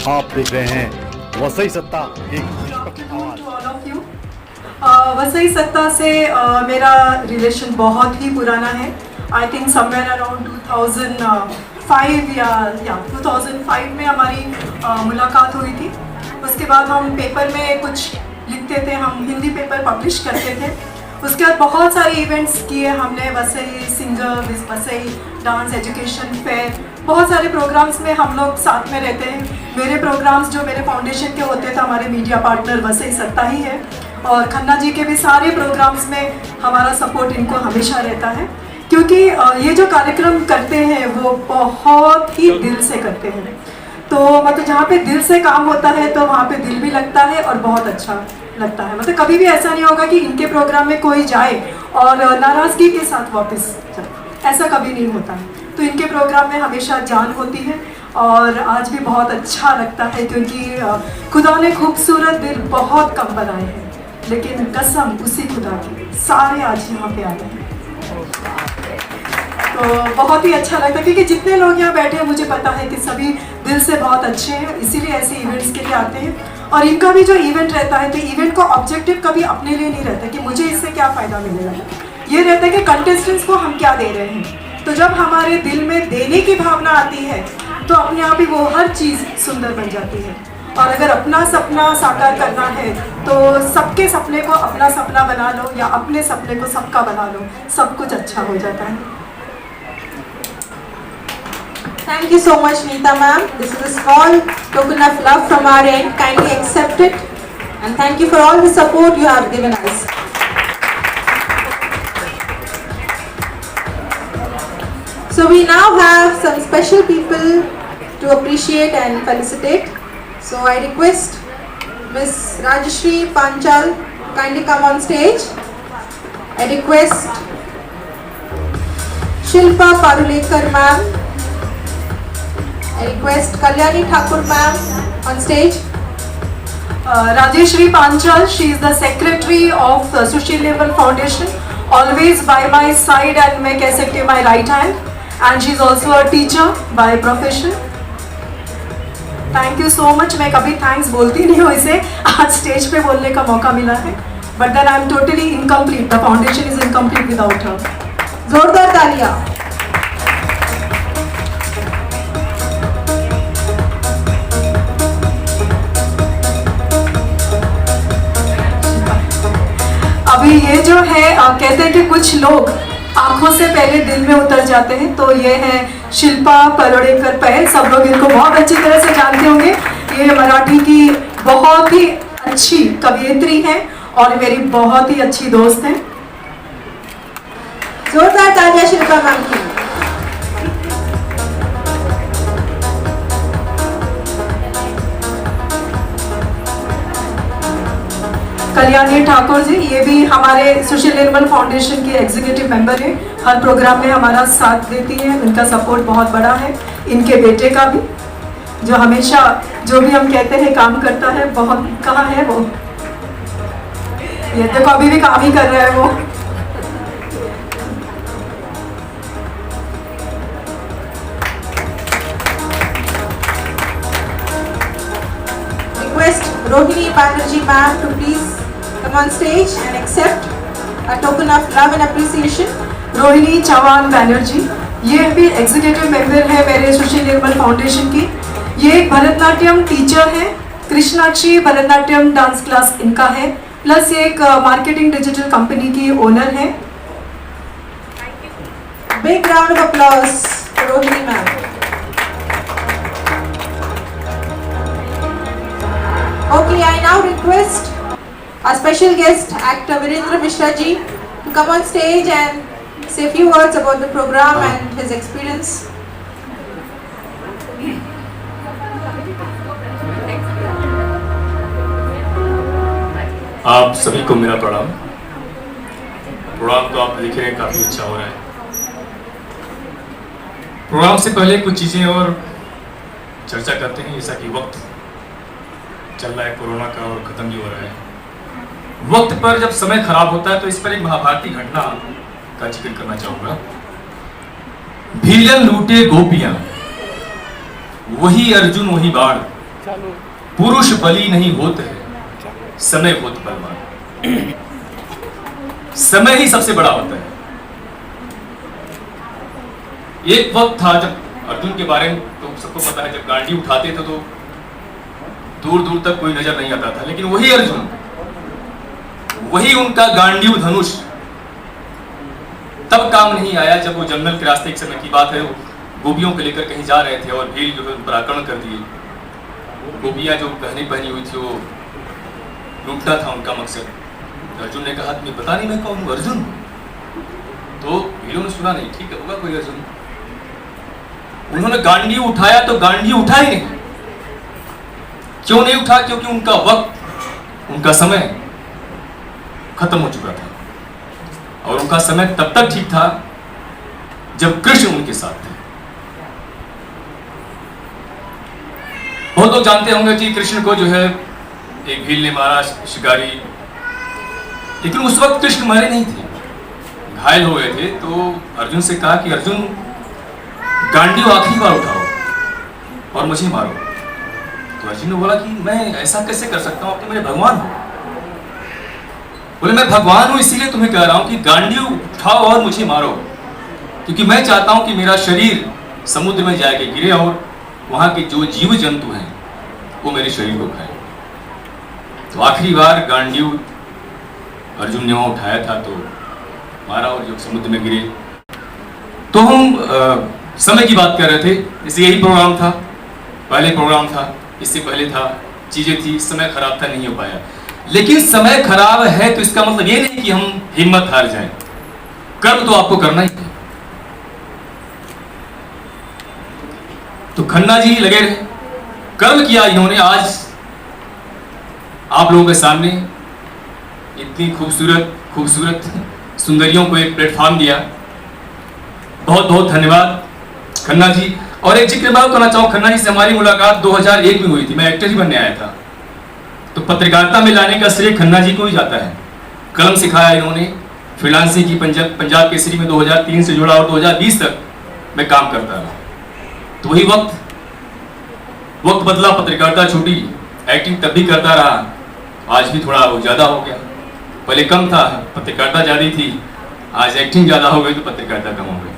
आप देख रहे हैं वसई सत्ता एक आवाज। वसई सत्ता से मेरा रिलेशन बहुत ही पुराना है। आई थिंक समवेयर अराउंड 2005 या 2005 में हमारी मुलाकात हुई थी। उसके बाद हम पेपर में कुछ लिखते थे, हम हिंदी पेपर पब्लिश करते थे। उसके बाद बहुत सारे इवेंट्स किए हमने, Vasai singer, Vasai dance education fair, बहुत सारे प्रोग्राम्स में हम लोग साथ में रहते हैं। मेरे प्रोग्राम्स जो मेरे फाउंडेशन के होते थे, हमारे मीडिया पार्टनर वसई सत्ता ही है, और खन्ना जी के भी सारे प्रोग्राम्स में हमारा सपोर्ट इनको हमेशा रहता है, क्योंकि ये जो कार्यक्रम करते हैं वो बहुत ही दिल से करते हैं। तो मतलब जहाँ पे दिल से काम होता है तो वहाँ पे दिल भी लगता है और बहुत अच्छा लगता है। मतलब कभी भी ऐसा नहीं होगा कि इनके प्रोग्राम में कोई जाए और नाराज़गी के साथ वापस जाए, ऐसा कभी नहीं होता है। तो इनके प्रोग्राम में हमेशा जान होती है और आज भी बहुत अच्छा लगता है, क्योंकि खुदा ने खूबसूरत दिल बहुत कम बनाए हैं, लेकिन कसम उसी खुदा की सारे आज यहाँ पे आए हैं। तो बहुत ही अच्छा लगता है, क्योंकि जितने लोग यहाँ बैठे हैं मुझे पता है कि सभी दिल से बहुत अच्छे हैं, इसीलिए ऐसे इवेंट्स के लिए आते हैं। और इनका भी जो इवेंट रहता है, तो इवेंट का ऑब्जेक्टिव कभी अपने लिए नहीं रहता कि मुझे इससे क्या फ़ायदा मिलेगा, ये रहता है कि कंटेस्टेंट्स को हम क्या दे रहे हैं। तो जब हमारे दिल में देने की भावना आती है तो अपने आप ही वो हर चीज़ सुंदर बन जाती है। और अगर अपना सपना साकार करना है तो सबके सपने को अपना सपना बना लो, या अपने सपने को सबका बना लो, सब कुछ अच्छा हो जाता है। Thank you so much, Neeta ma'am. This is a small token of love from our end. Kindly accept it, and thank you for all the support you have given us. So we now have some special people to appreciate and felicitate. So I request Miss Rajashri Panchal kindly come on stage. I request Shilpa Parulekar ma'am. I request Kalyani Thakur ma'am on stage. Rajeshri Panchal, she is the secretary of Sushil Nirmal Foundation, always by my side and मैं कह सकती हूँ my right hand, and she is also a teacher by profession. Thank you so much. मैं कभी thanks बोलती नहीं हूँ इसे, आज स्टेज पे बोलने का मौका मिला है, but then I am totally incomplete. The foundation is incomplete without her. जोरदार तालियां. अभी ये जो है कहते हैं कि कुछ लोग आंखों से पहले दिल में उतर जाते हैं, तो ये है शिल्पा परोड़ेकर पैल। सब लोग इनको बहुत अच्छी तरह से जानते होंगे। ये मराठी की बहुत ही अच्छी कवयित्री हैं और मेरी बहुत ही अच्छी दोस्त हैं। जोरदार तालियां शिल्पा मैम की. कल्याणी ठाकुर जी, ये भी हमारे सुशील निर्मल फाउंडेशन की एग्जीक्यूटिव मेंबर है, हर प्रोग्राम में हमारा साथ देती है, उनका सपोर्ट बहुत बड़ा है। इनके बेटे का भी, जो हमेशा जो भी हम कहते हैं काम करता है, बहुत कहाँ है वो, ये देखो अभी भी काम ही कर रहा है वो। Request Rohini Banerjee ma'am to please come on stage and accept a token of love and appreciation. Rohini Chauhan Banerjee, ये भी एग्जीक्यूटिव मेंबर है मेरे सुशील निर्मल फाउंडेशन की। ये एक भरतनाट्यम टीचर है, कृष्णाक्षी भरतनाट्यम डांस क्लास इनका है, प्लस ये एक मार्केटिंग डिजिटल कंपनी की ओनर है। Big round of applause for Rohini ma'am. Okay, I now request our special guest actor Virendra Mishra ji to come on stage and say a few words about the program and his experience. आप सभी को मेरा प्रणाम। Programme तो आप देख रहे हैं काफ़ी अच्छा हो रहा है। प्रोग्राम से पहले कुछ चीज़ें और चर्चा करते हैं, जैसा कि वक्त चल रहा है कोरोना का और ख़त्म भी हो रहा है। वक्त पर जब समय खराब होता है तो इस पर एक महाभारती घटना का जिक्र करना चाहूँगा। भीलन लूटे गोपियाँ, वही अर्जुन वही बाण, पुरुष बली नहीं होते हैं, समय होत बलवान। समय ही सबसे बड़ा होता है। एक वक्त था जब अर्जुन के बारे में तो सबको पता है, जब गांडी उठाते थे तो दूर दूर तक कोई नजर नहीं आता था, लेकिन वही अर्जुन, वही उनका गांडीव धनुष तब काम नहीं आया जब वो जंगल के रास्ते, एक समय की बात है, वो गोपियों को लेकर कहीं जा रहे थे और भील जो है उन पर आक्रमण कर दिए। गोपियां जो गहनी पहनी हुई थी वो लूटना था उनका मकसद। अर्जुन ने कहा तुम्हें पता नहीं मैं कौन हूं, अर्जुन? तो भीलों ने सुना नहीं, ठीक है होगा कोई अर्जुन। उन्होंने गांडी उठाया तो गांडी उठा ही नहीं। क्यों नहीं उठा? क्योंकि उनका वक्त, उनका समय खत्म हो चुका था। और उनका समय तब तक ठीक था जब कृष्ण उनके साथ थे। बहुत लोग जानते होंगे कि कृष्ण को जो है एक भील ने मारा, शिकारी, लेकिन उस वक्त कृष्ण मरे नहीं थे, घायल हो गए थे। तो अर्जुन से कहा कि अर्जुन गांडी आखिरी बार उठाओ और मुझे मारो। तो अर्जुन ने बोला कि मैं ऐसा कैसे कर सकता हूं, आप तो मेरे भगवान हो। बोले मैं भगवान हूं इसीलिए तुम्हें कह रहा हूं कि गांडी उठाओ और मुझे मारो, क्योंकि मैं चाहता हूं कि मेरा शरीर समुद्र में जाके गिरे और वहां के जो जीव जंतु हैं वो मेरे शरीर को खाए। तो आखिरी बार गांडी अर्जुन ने वहां उठाया था तो मारा और जो समुद्र में गिरे। तो हम समय की बात कर रहे थे, जैसे यही प्रोग्राम था, पहले प्रोग्राम था, इससे पहले था, चीजें थी, समय खराब था, नहीं हो पाया। लेकिन समय खराब है तो इसका मतलब ये नहीं कि हम हिम्मत हार जाएं। कर्म तो आपको करना ही है। तो खन्ना जी लगे रहे, कर्म किया इन्होंने। आज आप लोगों के सामने इतनी खूबसूरत सुंदरियों को एक प्लेटफॉर्म दिया। बहुत बहुत धन्यवाद खन्ना जी। और एक जिक्र मैं करना चाहूँ, खन्ना जी से हमारी मुलाकात 2001 में हुई थी, मैं एक्टर ही बनने आया था। तो पत्रकारिता में लाने का श्रेय खन्ना जी को ही जाता है। कलम सिखाया इन्होंने, फ्रीलांसिंग की पंजाब केसरी में 2003 से जुड़ा और 2020 तक मैं काम करता रहा। तो वही वक्त बदला, पत्रकारिता छूटी, एक्टिंग तब भी करता रहा, आज भी थोड़ा ज़्यादा हो गया। पहले कम था, पत्रकारिता ज़्यादा थी, आज एक्टिंग ज़्यादा हो गई तो पत्रकारिता कम हो गई।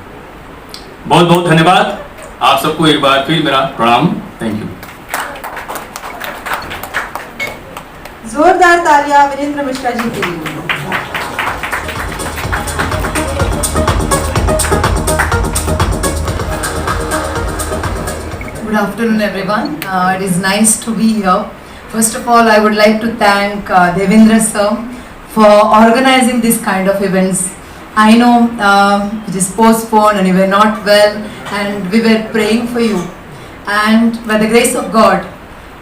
बहुत बहुत धन्यवाद आप सबको, एक बार फिर मेरा प्रणाम। Thank you. जोरदार तालियां वीरेंद्र मिश्रा जी के लिए। Good afternoon, everyone. It is nice to be here. First of all, I would like to thank Devendra sir for organizing this kind of events. I know it is postponed and you were not well, and we were praying for you. And by the grace of God,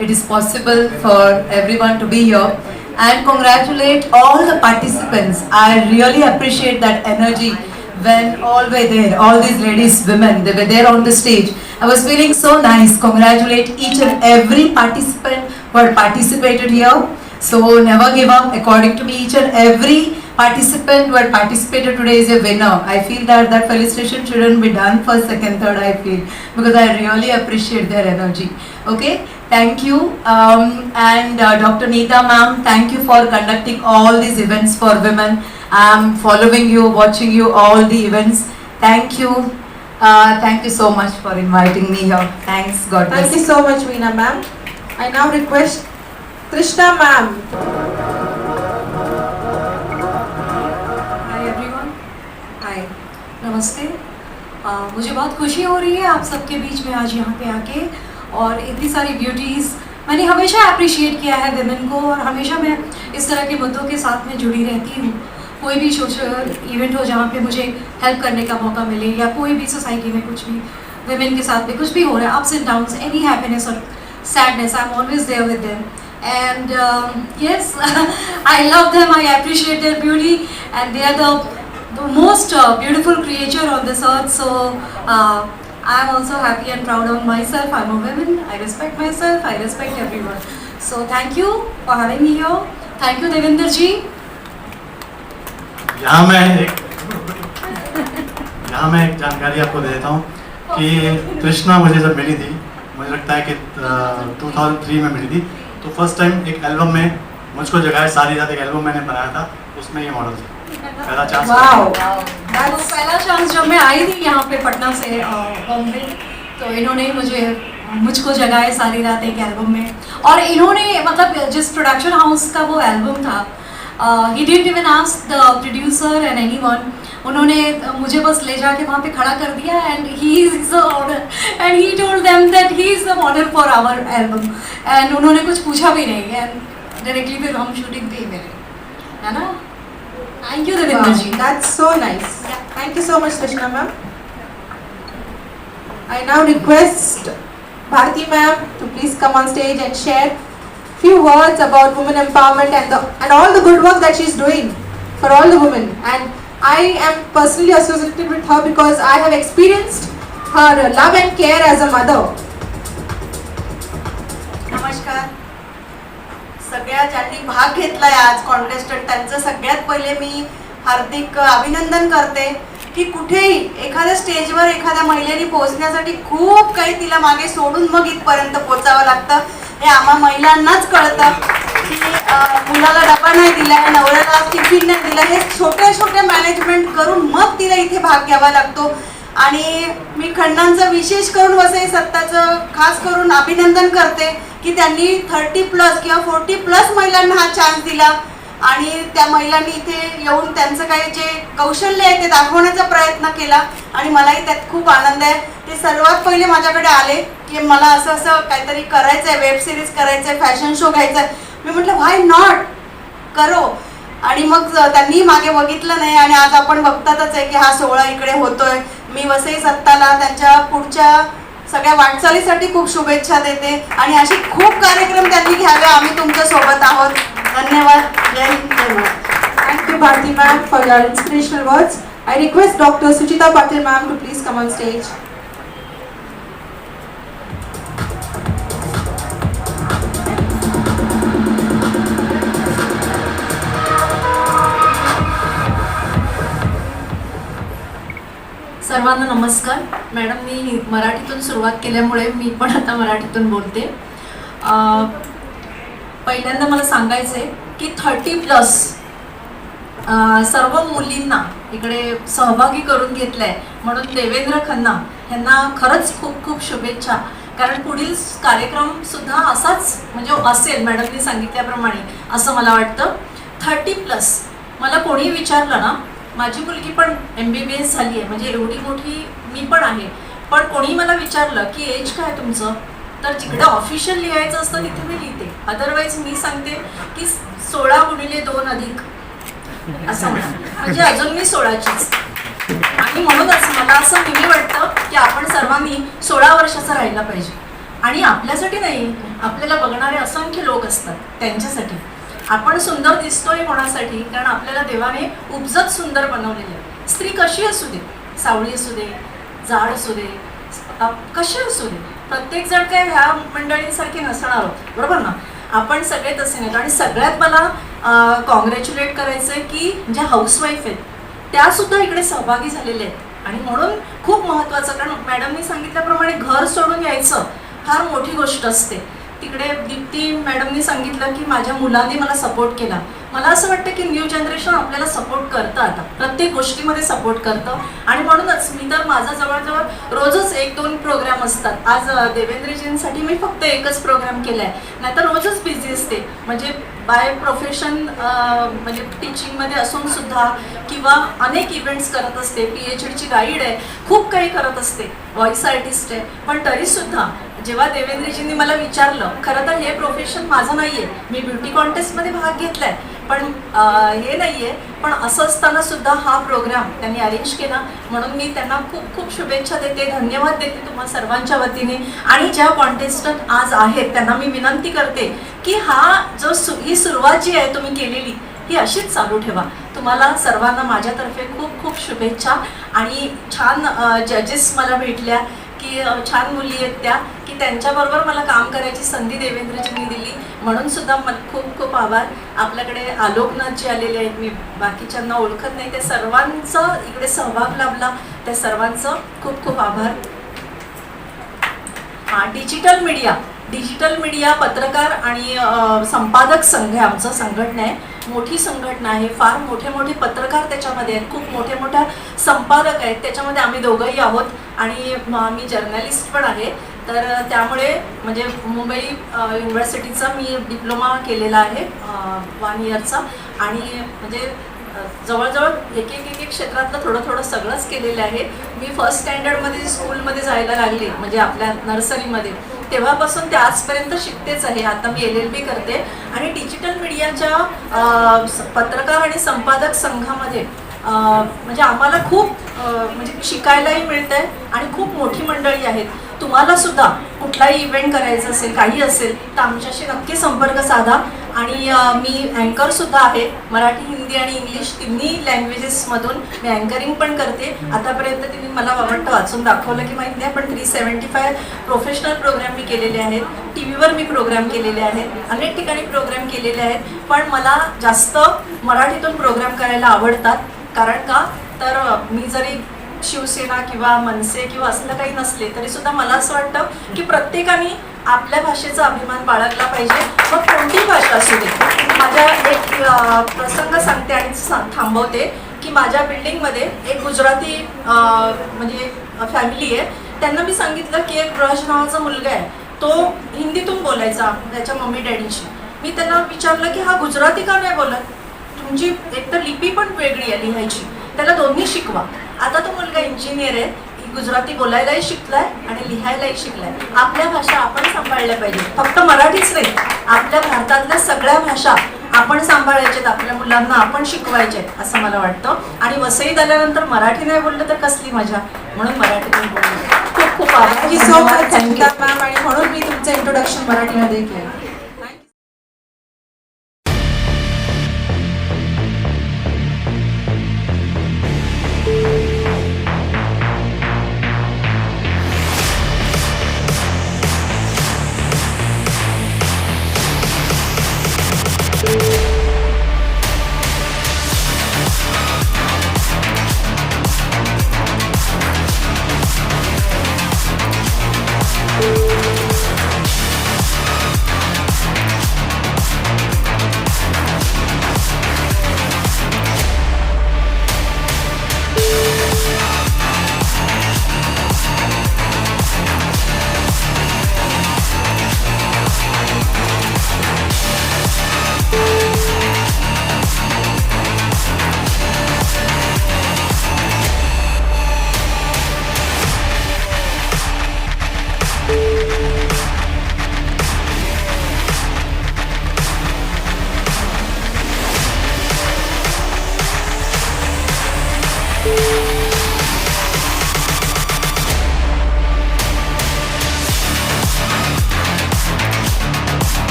it is possible for everyone to be here. And congratulate all the participants. I really appreciate that energy when all were there, all these ladies, women, they were there on the stage. I was feeling so nice. Congratulate each and every participant who had participated here. So never give up. According to me, each and every participant who had participated today is a winner. I feel that felicitation shouldn't be done for second, third, I feel, because I really appreciate their energy. Okay, thank you. And Dr. Neeta ma'am, thank you for conducting all these events for women. I'm following you, watching you, all the events. Thank you. Thank you so much for inviting me here. Thanks. God bless. Thank you so much, Veena ma'am. I now request Trishna ma'am. Hi everyone, hi, नमस्ते। मुझे बहुत खुशी हो रही है आप सबके बीच में आज यहाँ पे आके, और इतनी सारी ब्यूटीज़ मैंने हमेशा अप्रिशिएट किया है विमेन को, और हमेशा मैं इस तरह के मुद्दों के साथ में जुड़ी रहती हूँ। कोई भी सोशल इवेंट हो जहाँ पे मुझे हेल्प करने का मौका मिले, या कोई भी सोसाइटी में कुछ भी विमेन के साथ में कुछ भी हो रहा है, ups and downs, any happiness और sadness, I am always there with them. And yes, I love them, I appreciate their beauty, and they are the most beautiful creature on this earth. So I am also happy and proud of myself. I'm a woman, I respect myself, I respect everyone. So thank you for having me here. Thank you Devendra ji. यहाँ मैं एक जानकारी आपको दे देता हूँ कि कृष्णा मुझे जब मिली थी, मुझे लगता है कि 2003 में मिली थी। तो फर्स्ट टाइम एक एल्बम में मुझको जगह है सारी रात, एक एल्बम मैंने बनाया था, उसमें ये मॉडल था पहला चांस। Wow. तो पहला चांस जब मैं आई थी यहाँ पे पटना से बॉम्बे, तो इन्होंने मुझको जगाए सारी रात एक एल्बम में। और इन्होंने मतलब जिस प्रोडक्शन हाउस का वो एल्बम था, he didn't even ask the producer and anyone, उन्होंने मुझे बस ले जाके वहाँ पे खड़ा कर दिया and he is the owner and he told them that he is the owner for our album, and उन्होंने कुछ पूछा भी नहीं एंड डायरेक्टली फिर हम शूटिंग पे मिले, है ना। Thank you Devendra ji. That's so nice. Thank you so much, Krishna ma'am. I now request Bharti ma'am to please come on stage and share few words about women empowerment and all the good work that she's doing for all the women. And I am personally associated with her because I have experienced her love and care as a mother. नमस्कार. सगळ्या ज्यांनी भाग घेतलाय आज कॉन्टेस्टंट, त्यांचं सगळ्यात पहिले मी हार्दिक अभिनंदन करते की कुठेही एखाद्या स्टेजवर एखाद्या महिलेने पोहोचण्यासाठी खूप काही तिला मागे सोडून मग इथपर्यंत पोहोचावं लागतं. हे आम्हा महिलांनाच कळतं की मुलाला डबा नाही दिला, नवऱ्याला टिफिन नाही दिला, हे छोटे छोटे मॅनेजमेंट करून मग तिला इथे भाग घ्यावा लागतो. आणि मी खंडांचं विशेष करून वसई सत्ताचं खास करून अभिनंदन करते की त्यांनी 30+ किंवा 40+ महिलांना हा चान्स दिला आणि त्या महिलांनी इथे येऊन त्यांचं काही जे कौशल्य आहे ते दाखवण्याचा प्रयत्न केला आणि मलाही त्यात खूप आनंद आहे. ते सर्वात पहिले माझ्याकडे आले की मला असं असं काहीतरी करायचं आहे, वेब सिरीज करायचं आहे, फॅशन शो घ्यायचा आहे. मी म्हटलं व्हाय नॉट, करो. आणि मग त्यांनी मागे बघितलं नाही आणि आज आपण बघतातच आहे की हा सोहळा इकडे होतोय. मी वसई सत्ताला त्यांच्या पुढच्या सगळ्या वाटचालीसाठी खूप शुभेच्छा देते आणि असे खूप कार्यक्रम त्यांनी घ्यावे. आम्ही तुमच्या सोबत आहोत. धन्यवाद. जय हिंद, जय Maharashtra. Thank you Bharti ma'am for your inspirational words. I request Dr. Suchita Patil ma'am to please come on stage. सर्वांना नमस्कार. मॅडम, मी मराठीतून सुरुवात केल्यामुळे मी पण आता मराठीतून बोलते. पहिल्यांदा मला सांगायचं आहे की 30+ सर्व मुलींना इकडे सहभागी करून घेतलं आहे म्हणून देवेंद्र खन्ना यांना खरंच खूप खूप शुभेच्छा. कारण पुढील कार्यक्रमसुद्धा असाच म्हणजे असेल मॅडमनी सांगितल्याप्रमाणे असं मला वाटतं. 30+ मला कोणी विचारलं ना, माझी मुलगी पण MBBS झाली आहे म्हणजे एवढी मोठी मी पण आहे, पण कोणी मला विचारलं की एज काय तुमचं, तर जिकडे ऑफिशियल लिहायचं असतं तिथे मी लिहिते. अदरवाईज मी सांगते की 16x2 असं म्हणजे अजून मी 16चीच. आणि म्हणूनच मला असं नेहमी वाटतं की आपण सर्वांनी 16 वर्षाचं राहायला पाहिजे. आणि आपल्यासाठी नाही, आपल्याला बघणारे असंख्य लोक असतात त्यांच्यासाठी. आपण सुंदर दिसतोय कोणासाठी, कारण आपल्याला देवाने उपजत सुंदर बनवलेले आहे. स्त्री कशी असू दे, सावळी असू दे, जाड असू दे, कशी असू दे, प्रत्येकजण काय ह्या मंडळींसारखे नसणार आहोत, बरोबर ना. आपण सगळे तसे नाहीत. आणि सगळ्यात मला कॉंग्रॅच्युलेट करायचं आहे की ज्या हाऊसवाईफ आहेत त्यासुद्धा इकडे सहभागी झालेले आहेत. आणि म्हणून खूप महत्त्वाचं, कारण मॅडमनी सांगितल्याप्रमाणे घर सोडून यायचं फार मोठी गोष्ट असते. तिकडे दीप्ती मॅडमनी सांगितलं की माझ्या मुलांनी मला सपोर्ट केला. मला असं वाटतं की न्यू जनरेशन आपल्याला सपोर्ट करतं, आता प्रत्येक गोष्टीमध्ये सपोर्ट करतं. आणि म्हणूनच मी तर माझा जवळजवळ रोजच 1-2 प्रोग्राम असतात. आज देवेंद्रजींसाठी मी फक्त एकच प्रोग्राम केला आहे, नाहीतर रोजच बिझी असते. म्हणजे बाय प्रोफेशन म्हणजे टीचिंगमध्ये असून सुद्धा किंवा अनेक इव्हेंट्स करत असते, PhDची गाईड आहे, खूप काही करत असते, व्हॉइस आर्टिस्ट आहे. पण तरीसुद्धा जेव्हा देवेंद्रजींनी मला विचारलं, खरं तर हे प्रोफेशन माझं नाही आहे, मी ब्युटी कॉन्टेस्टमध्ये भाग घेतला आहे पण हे नाही आहे, पण असं असताना सुद्धा हा प्रोग्राम त्यांनी अरेंज केला. म्हणून मी त्यांना खूप खूप शुभेच्छा देते, धन्यवाद देते तुम्हा सर्वांच्या वतीने. आणि ज्या कॉन्टेस्टंट आज आहेत त्यांना मी विनंती करते की ही सुरुवात जी आहे तुम्ही केलेली ही अशीच चालू ठेवा. तुम्हाला सर्वांना माझ्यातर्फे खूप खूप शुभेच्छा. आणि छान जजेस मला भेटल्या की छान मुली आहेत त्या, की त्यांच्याबरोबर मला काम करायची संधी देवेंद्रजींनी दिली, म्हणून सुद्धा मला खूप खूप आभार. आपल्याकडे आलोकनाथजी आलेले आहेत, मी बाकीच्यांना ओळखत नाही, त्या सर्वांचा इकडे सहभाग लाभला, त्या सर्वांचं खूप खूप आभार. हां, डिजिटल मीडिया पत्रकार आणि संपादक संघ आहे आमचं, संघटना आहे, मोठी संघटना आहे. फार मोठे मोठे पत्रकार त्याच्यामध्ये आहेत, खूप मोठे मोठ्या संपादक आहेत. त्याच्यामध्ये आम्ही दोघंही आहोत आणि मी जर्नलिस्ट पण आहे. तर त्यामुळे म्हणजे मुंबई युनिव्हर्सिटीचा मी डिप्लोमा केलेला आहे 1 इयरचा आणि म्हणजे जवळजवळ एक क्षेत्रातलं थोडं सगळंच केलेलं आहे. मी फर्स्ट स्टँडर्डमध्ये स्कूलमध्ये जायला लागले म्हणजे आपल्या नर्सरीमध्ये, तेव्हापासून ते आजपर्यंत शिकतेच आहे. आता मी LLB करते आणि डिजिटल मीडियाच्या पत्रकार आणि संपादक संघामध्ये म्हणजे आम्हाला खूप म्हणजे शिकायलाही मिळतंय आणि खूप मोठी मंडळी आहेत. तुम्हाला सुद्धा कुठलाही इव्हेंट करायचा असेल, काही असेल तर आमच्याशी नक्की संपर्क साधा. आणि मी अँकरसुद्धा आहे, मराठी, हिंदी आणि इंग्लिश तिन्ही लँग्वेजेसमधून मी अँकरिंग पण करते. आतापर्यंत तिने मला वाचून दाखवलं की माहिती आहे, पण 375 प्रोफेशनल प्रोग्राम मी केलेले आहेत. TV वर मी प्रोग्राम केलेले आहेत, अनेक ठिकाणी प्रोग्राम केलेले आहेत. पण मला जास्त मराठीतून प्रोग्राम करायला आवडतात. कारण का तर मी जरी शिवसेना किंवा मनसे किंवा असलं काही नसले तरी सुद्धा मला असं वाटतं की प्रत्येकाने आपल्या भाषेचा अभिमान बाळगला पाहिजे, मग कोणतीही भाषा असू दे. माझ्या एक प्रसंग सांगते आणि थांबवते की माझ्या बिल्डिंगमध्ये एक गुजराती म्हणजे फॅमिली आहे. त्यांना मी सांगितलं की एक ब्रज नावाचा मुलगा आहे, तो हिंदीतून बोलायचा त्याच्या मम्मी डॅडीशी. मी त्यांना विचारलं की हा गुजराती का नाही बोलत, तुमची एकतर लिपी पण वेगळी आहे लिहायची, त्याला दोन्ही शिकवा. आता तो मुलगा इंजिनियर आहे, गुजराती बोलायलाही शिकलाय आणि लिहायलाही शिकलाय. आपल्या भाषा आपण सांभाळल्या पाहिजे, फक्त मराठीच नाही, आपल्या भारतातल्या सगळ्या भाषा आपण सांभाळायच्यात, आपल्या मुलांना आपण शिकवायच्यात असं मला वाटतं. आणि वसईत आल्यानंतर मराठी नाही बोललं तर कसली मजा, म्हणून मराठीतून बोलले. खूप खूप आभार. Thank you so much Sangeeta ma'am, आणि म्हणून मी तुमचं इंट्रोडक्शन मराठीमध्ये केलं.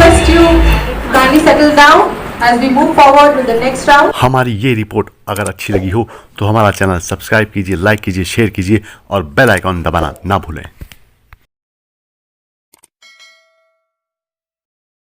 request you to kindly settle down as we move forward with the next round. हमारी ये रिपोर्ट अगर अच्छी लगी हो तो हमारा चैनल सब्सक्राइब कीजिए, लाइक कीजिए, शेयर कीजिए और बेल आइकॉन दबाना ना भूलें।